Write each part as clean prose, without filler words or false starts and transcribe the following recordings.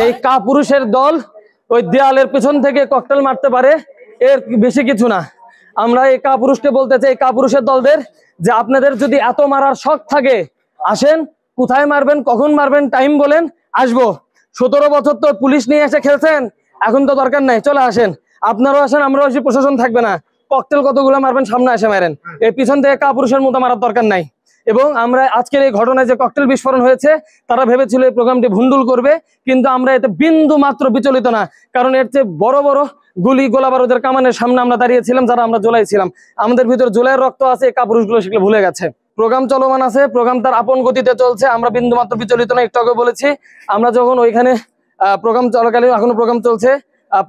এই কাপুরুষের দল ওই দেয়ালের পেছন থেকে ককটেল মারতে পারে, এর বেশি কিছু না। আমরা এই কাপুরুষকে বলতে চাই, কাপুরুষের দলদের, যে আপনাদের যদি এত মারার শখ থাকে আসেন, কোথায় মারবেন, কখন মারবেন, টাইম বলেন, আসবো। 17 বছর তো পুলিশ নিয়ে এসে খেলছেন, এখন তো দরকার নাই, চলে আসেন। আপনারাও আসেন, আমরাও আসি, প্রশাসন থাকবে না। ককটেল কতগুলো মারবেন, সামনে এসে মারেন। এই পিছন থেকে কাপুরুষের মতো মারার দরকার নাই। এবং আমরা আজকের এই ঘটনায় যে ককটেল বিস্ফোরণ হয়েছে, তারা ভেবেছিল এই প্রোগ্রামটি ভুন্ডুল করবে, কিন্তু আমরা এতে বিন্দু মাত্র বিচলিত না। কারণ এর চেয়ে বড় বড় গুলি গোলা বারুদের কামানের সামনে আমরা দাঁড়িয়েছিলাম, যারা আমরা জোলাই ছিলাম। আমাদের ভিতরে জোলাইয়ের রক্ত আছে, এই কাপুরুষগুলো সেগুলো ভুলে গেছে। প্রোগ্রাম চলমান আছে, প্রোগ্রাম তার আপন গতিতে চলছে, আমরা বিন্দু মাত্র বিচলিত না। একটু আগে বলেছি, আমরা যখন ওইখানে প্রোগ্রাম চলাকালীন, এখনো প্রোগ্রাম চলছে,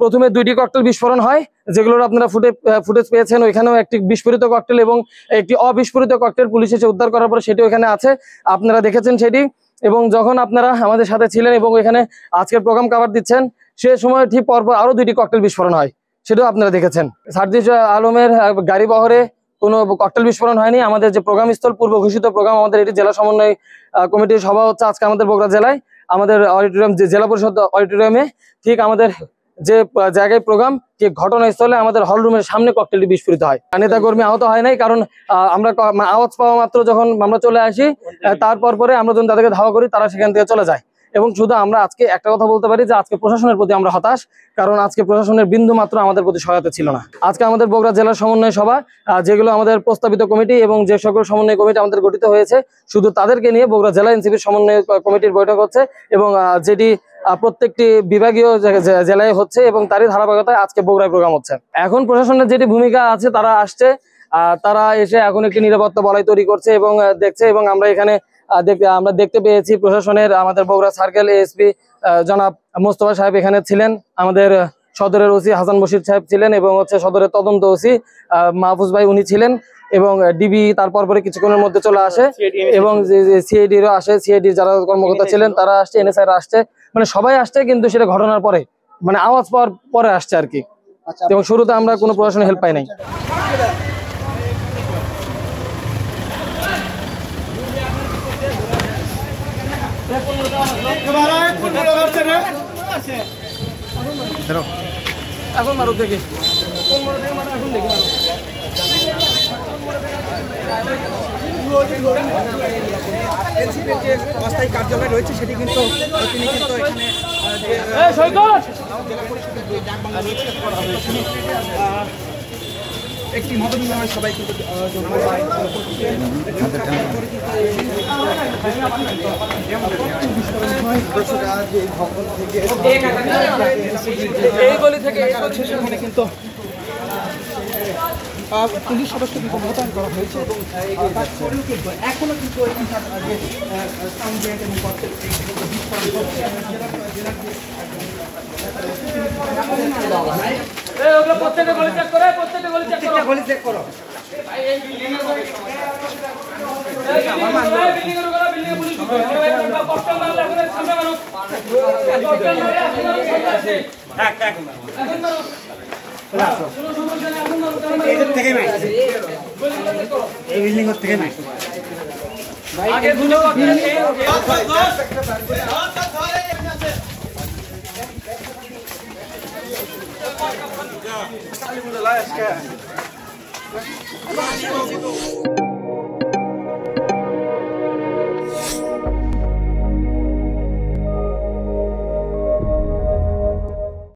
প্রথমে 2টি ককটেল বিস্ফোরণ হয়, যেগুলোর আপনারা ফুটেজ পেয়েছেন। ওইখানেও একটি বিস্ফোরিত ককটেল এবং একটি অবিস্ফোরিত ককটেল পুলিশ এসে উদ্ধার করার পরে সেটি ওইখানে আছে, আপনারা দেখেছেন সেটি। এবং যখন আপনারা আমাদের সাথে ছিলেন এবং ওইখানে আজকের প্রোগ্রাম কভার দিচ্ছেন, সে সময় ঠিক পরপর আরো 2টি ককটেল বিস্ফোরণ হয়, সেটাও আপনারা দেখেছেন। সার্জিস আলমের গাড়ি বহরে কোনো ককটেল বিস্ফোরণ হয়নি। আমাদের যে প্রোগ্রাম স্থল, পূর্ব ঘোষিত প্রোগ্রাম, আমাদের এটি জেলা সমন্বয় কমিটির সভা হচ্ছে আজকে আমাদের বগুড়া জেলায়, আমাদের অডিটোরিয়াম, জেলা পরিষদ অডিটোরিয়ামে। ঠিক আমাদের যে জায়গায় প্রোগ্রাম, ঠিক ঘটনাস্থলে আমাদের হল রুমের সামনে ককটেলটি বিস্ফোরিত হয়। নেতা কর্মী আহত হয় নাই, কারণ আমরা আওয়াজ পাওয়া মাত্র যখন আমরা চলে আসি, তারপর পরে আমরা যখন তাদেরকে ধাওয়া করি, তারা সেখান থেকে চলে যায়। এবং শুধু আমরা আজকে একটা কথা বলতে পারি যে আজকে প্রশাসনের প্রতি আমরা হতাশ, কারণ আজকে প্রশাসনের বিন্দু মাত্র আমাদের প্রতি সহায়তা ছিল না। আজকে আমাদের বগুড়া জেলার সমন্বয় সভা, যেগুলো আমাদের প্রস্তাবিত কমিটি এবং যে সকল সমন্বয় কমিটি আমাদের গঠিত হয়েছে, শুধু তাদেরকে নিয়ে বগুড়া জেলা এনসিপির সমন্বয় কমিটির বৈঠক হচ্ছে, এবং যেটি প্রত্যেকটি বিভাগীয় জেলায় হচ্ছে, এবং তারই ধারাবাহিকতায় আজকে বগুড়ায় প্রোগ্রাম হচ্ছে। এখন প্রশাসনের যেটি ভূমিকা আছে, তারা আসছে, তারা এসে এখন একটি নিরাপত্তা বলয় তৈরি করছে এবং দেখছে। এবং আমরা এখানে আমরা দেখতে পেয়েছি প্রশাসনের, আমাদের বগুড়া সার্কেল এএসপি জনাব মোস্তফা সাহেব এখানে ছিলেন, আমাদের সদরের ওসি হাসান বশির সাহেব ছিলেন, এবং হচ্ছে সদরের তদন্ত ওসি মাহফুজ ভাই উনি ছিলেন, এবং ডিবি তারপর পরে কিছুক্ষণের মধ্যে চলে আসে, এবং সিআইডিরও আসে, সিআইডির যারা কর্মকর্তা ছিলেন তারা আসছে, এনএসআই আসছে, মানে সবাই আসছে, কিন্তু সেটা ঘটনার পরে, মানে আওয়াজ পাওয়ার পরে আসছে আর কি। এবং শুরুতে আমরা কোনো প্রশাসনের হেল্প পাই নাই। এখন মারো দেখি, অস্থায়ী কার্যালয় রয়েছে, সেটি কিন্তু তিনি কিন্তু এখানে একটি মত বিনিময় সবাই কিন্তু কিন্তু পুলিশ সদস্য কিন্তু মোতায়েন করা হয়েছে, এবং এখনো কিন্তু এই বিল্ডিং থেকে নাই আগে